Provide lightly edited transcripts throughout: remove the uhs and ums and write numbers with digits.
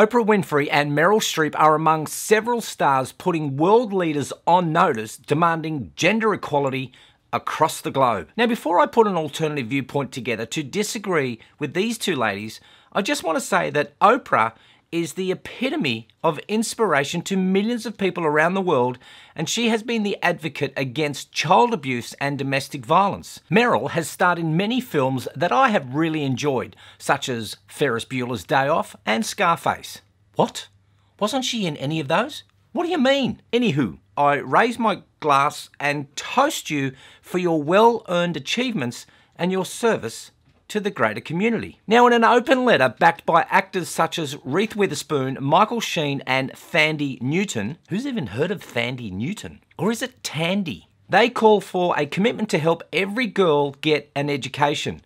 Oprah Winfrey and Meryl Streep are among several stars putting world leaders on notice, demanding gender equality across the globe. Now, before I put an alternative viewpoint together to disagree with these two ladies, I just want to say that Oprah is the epitome of inspiration to millions of people around the world, and she has been the advocate against child abuse and domestic violence. Meryl has starred in many films that I have really enjoyed, such as Ferris Bueller's Day Off and Scarface. What? Wasn't she in any of those? What do you mean? Anywho, I raise my glass and toast you for your well-earned achievements and your service to the greater community. Now, in an open letter backed by actors such as Reese Witherspoon, Michael Sheen and Thandie Newton, who's even heard of Thandie Newton? Or is it Tandy? They call for a commitment to help every girl get an education.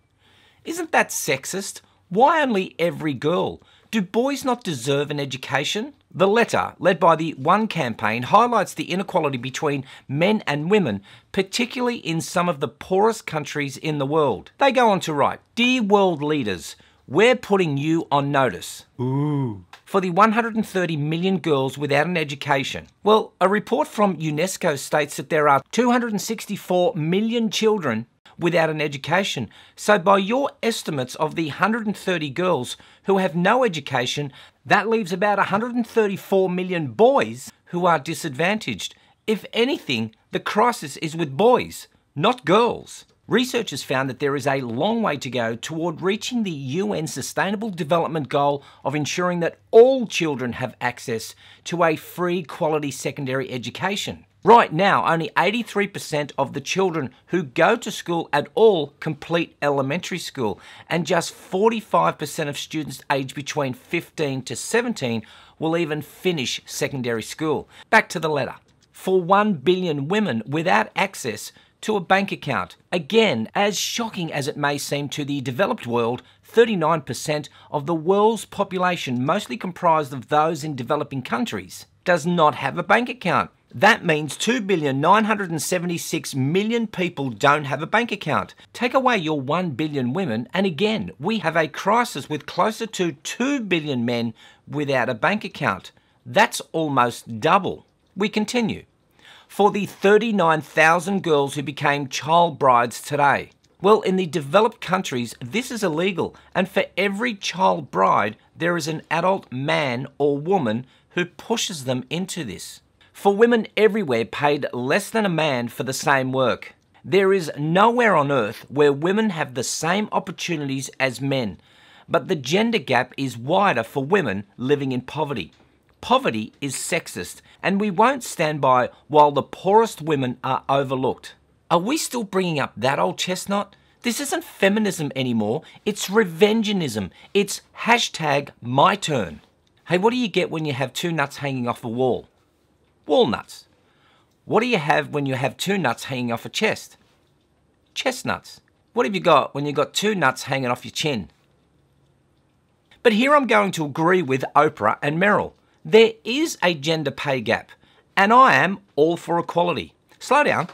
Isn't that sexist? Why only every girl? Do boys not deserve an education? The letter, led by the One campaign, highlights the inequality between men and women, particularly in some of the poorest countries in the world. They go on to write, "Dear world leaders, we're putting you on notice. Ooh. For the 130 million girls without an education." Well, a report from UNESCO states that there are 264 million children without an education. So by your estimates of the 130 girls who have no education, that leaves about 134 million boys who are disadvantaged. If anything, the crisis is with boys, not girls. Researchers found that there is a long way to go toward reaching the UN Sustainable Development Goal of ensuring that all children have access to a free quality secondary education. Right now, only 83% of the children who go to school at all complete elementary school, and just 45% of students aged between 15 to 17 will even finish secondary school. Back to the letter. For 1 billion women without access to a bank account. Again, as shocking as it may seem to the developed world, 39% of the world's population, mostly comprised of those in developing countries, does not have a bank account. That means 2,976,000,000 people don't have a bank account. Take away your 1 billion women, and again, we have a crisis with closer to 2 billion men without a bank account. That's almost double. We continue. For the 39,000 girls who became child brides today. Well, in the developed countries, this is illegal, and for every child bride, there is an adult man or woman who pushes them into this. For women everywhere paid less than a man for the same work. There is nowhere on earth where women have the same opportunities as men, but the gender gap is wider for women living in poverty. Poverty is sexist, and we won't stand by while the poorest women are overlooked. Are we still bringing up that old chestnut? This isn't feminism anymore, it's revengeanism. It's #myturn. Hey, what do you get when you have two nuts hanging off a wall? Walnuts. What do you have when you have two nuts hanging off a chest? Chestnuts. What have you got when you've got two nuts hanging off your chin? But here I'm going to agree with Oprah and Meryl. There is a gender pay gap, and I am all for equality. Slow down.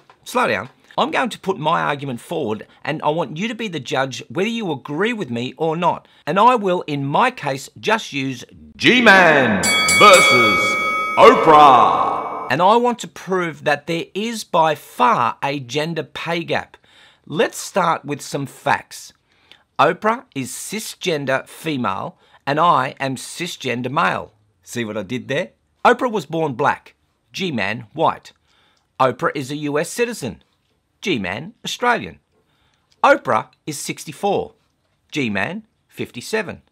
I'm going to put my argument forward, and I want you to be the judge whether you agree with me or not. And I will, in my case, just use G-Mann versus Oprah. And I want to prove that there is by far a gender pay gap. Let's start with some facts. Oprah is cisgender female and I am cisgender male. See what I did there? Oprah was born black, G-Mann white. Oprah is a US citizen, G-Mann Australian. Oprah is 64, G-Mann 57.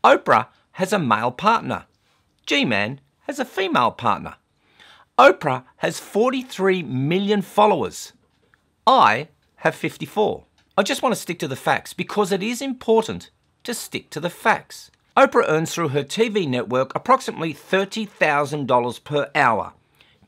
Oprah has a male partner, G-Mann has a female partner. Oprah has 43 million followers. I have 54. I just want to stick to the facts because it is important to stick to the facts. Oprah earns through her TV network approximately $30,000 per hour.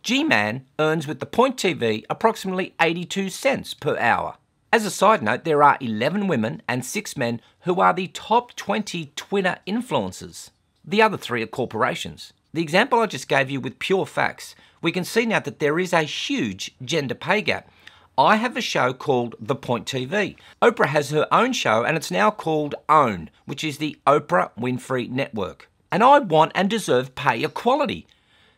G-Mann earns with the Point TV approximately 82 cents per hour. As a side note, there are 11 women and 6 men who are the top 20 Twitter influencers. The other 3 are corporations. The example I just gave you with pure facts, we can see now that there is a huge gender pay gap. I have a show called The Point TV. Oprah has her own show and it's now called OWN, which is the Oprah Winfrey Network. and I want and deserve pay equality.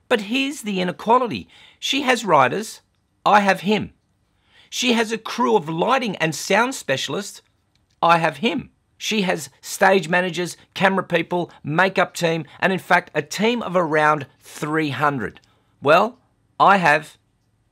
But here's the inequality. She has writers, I have him. She has a crew of lighting and sound specialists, I have him. She has stage managers, camera people, makeup team, and in fact a team of around 300. Well, I have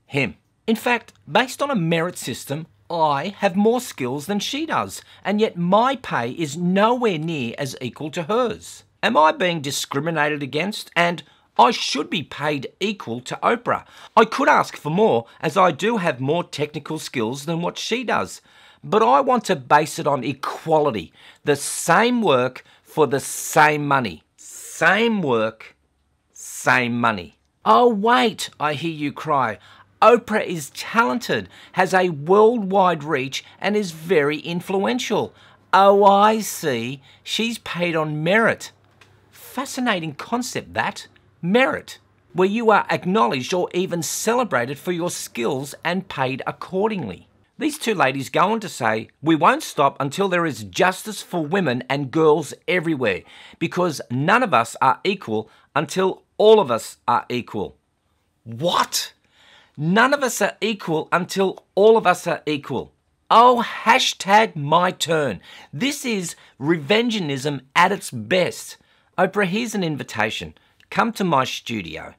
him. In fact, based on a merit system, I have more skills than she does, and yet my pay is nowhere near as equal to hers. Am I being discriminated against? And I should be paid equal to Oprah. I could ask for more, as I do have more technical skills than what she does. But I want to base it on equality. The same work for the same money. Same work, same money. Oh wait, I hear you cry. Oprah is talented, has a worldwide reach and is very influential. Oh, I see. She's paid on merit. Fascinating concept, that. Merit, where you are acknowledged or even celebrated for your skills and paid accordingly. These two ladies go on to say, we won't stop until there is justice for women and girls everywhere, because none of us are equal until all of us are equal. What? None of us are equal until all of us are equal. Oh, hashtag my turn. This is revengeanism at its best. Oprah, here's an invitation. Come to my studio,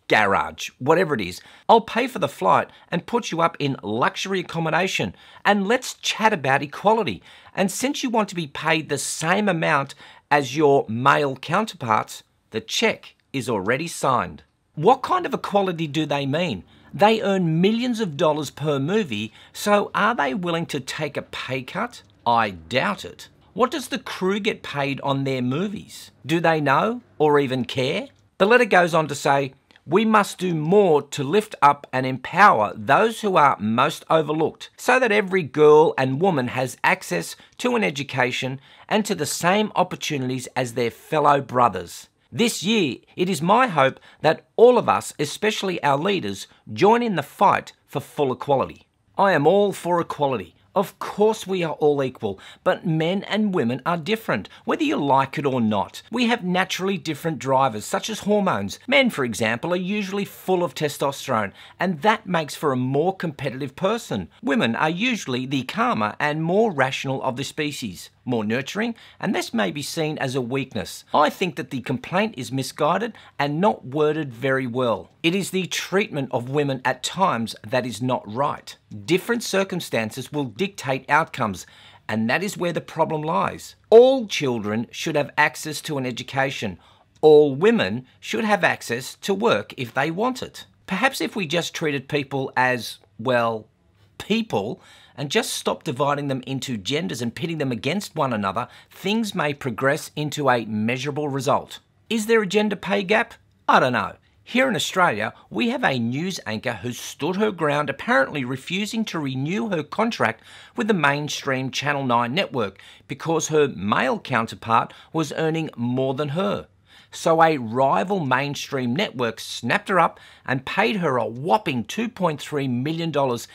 garage, whatever it is. I'll pay for the flight and put you up in luxury accommodation, and let's chat about equality. And since you want to be paid the same amount as your male counterparts, the check is already signed. What kind of equality do they mean? They earn millions of dollars per movie, so are they willing to take a pay cut? I doubt it. What does the crew get paid on their movies? Do they know or even care? The letter goes on to say, we must do more to lift up and empower those who are most overlooked, so that every girl and woman has access to an education and to the same opportunities as their fellow brothers. This year, it is my hope that all of us, especially our leaders, join in the fight for full equality. I am all for equality. Of course we are all equal, but men and women are different, whether you like it or not. We have naturally different drivers, such as hormones. Men, for example, are usually full of testosterone, and that makes for a more competitive person. Women are usually the calmer and more rational of the species, more nurturing, and this may be seen as a weakness. I think that the complaint is misguided and not worded very well. It is the treatment of women at times that is not right. Different circumstances will dictate outcomes, and that is where the problem lies. All children should have access to an education. All women should have access to work if they want it. Perhaps if we just treated people as, well, people, and just stop dividing them into genders and pitting them against one another, things may progress into a measurable result. Is there a gender pay gap? I don't know. Here in Australia, we have a news anchor who stood her ground, apparently refusing to renew her contract with the mainstream Channel 9 network because her male counterpart was earning more than her. So a rival mainstream network snapped her up and paid her a whopping $2.3 million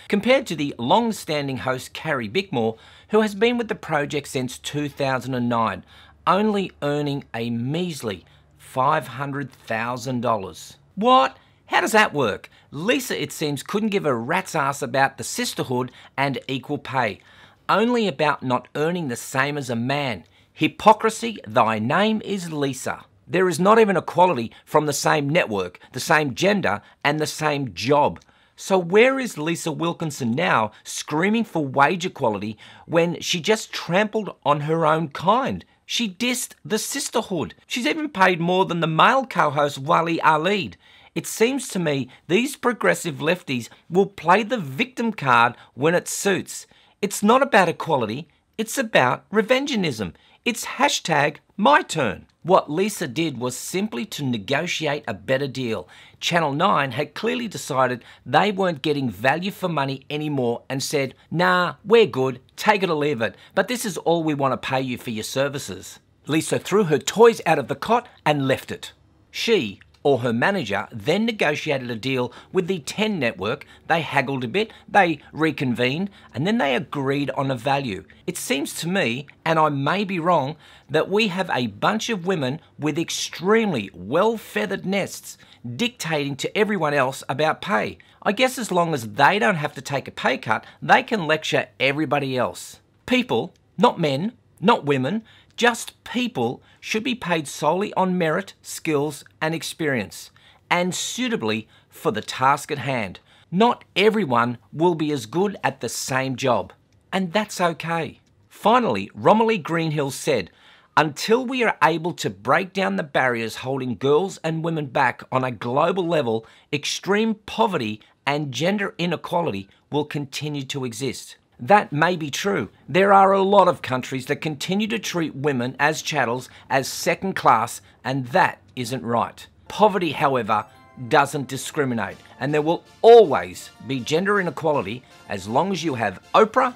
compared to the long-standing host Carrie Bickmore, who has been with the project since 2009, only earning a measly $500,000. What? How does that work? Lisa, it seems, couldn't give a rat's ass about the sisterhood and equal pay, only about not earning the same as a man. Hypocrisy, thy name is Lisa. There is not even equality from the same network, the same gender, and the same job. So where is Lisa Wilkinson now, screaming for wage equality when she just trampled on her own kind? She dissed the sisterhood. She's even paid more than the male co-host Wally Alid. It seems to me these progressive lefties will play the victim card when it suits. It's not about equality, it's about revengeanism. It's hashtag my turn. What Lisa did was simply to negotiate a better deal. Channel 9 had clearly decided they weren't getting value for money anymore and said, nah, we're good, take it or leave it, but this is all we want to pay you for your services. Lisa threw her toys out of the cot and left it. She or her manager then negotiated a deal with the 10 network, they haggled a bit, they reconvened, and then they agreed on a value. It seems to me, and I may be wrong, that we have a bunch of women with extremely well-feathered nests dictating to everyone else about pay. I guess as long as they don't have to take a pay cut, they can lecture everybody else. People, not men, not women, just people should be paid solely on merit, skills and experience, and suitably for the task at hand. Not everyone will be as good at the same job, and that's okay. Finally, Romilly Greenhill said, "Until we are able to break down the barriers holding girls and women back on a global level, extreme poverty and gender inequality will continue to exist." That may be true. There are a lot of countries that continue to treat women as chattels, as second class, and that isn't right. Poverty, however, doesn't discriminate, and there will always be gender inequality as long as you have Oprah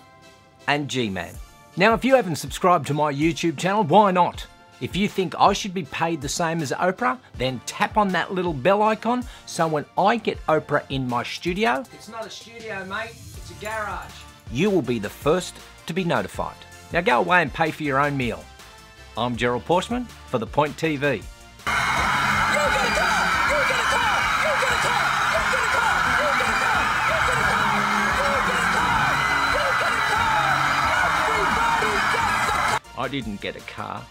and G-Mann. Now, if you haven't subscribed to my YouTube channel, why not? If you think I should be paid the same as Oprah, then tap on that little bell icon so when I get Oprah in my studio— it's not a studio, mate, it's a garage— you will be the first to be notified. Now go away and pay for your own meal. I'm Gerald Pauschmann for The Point TV. I didn't get a car.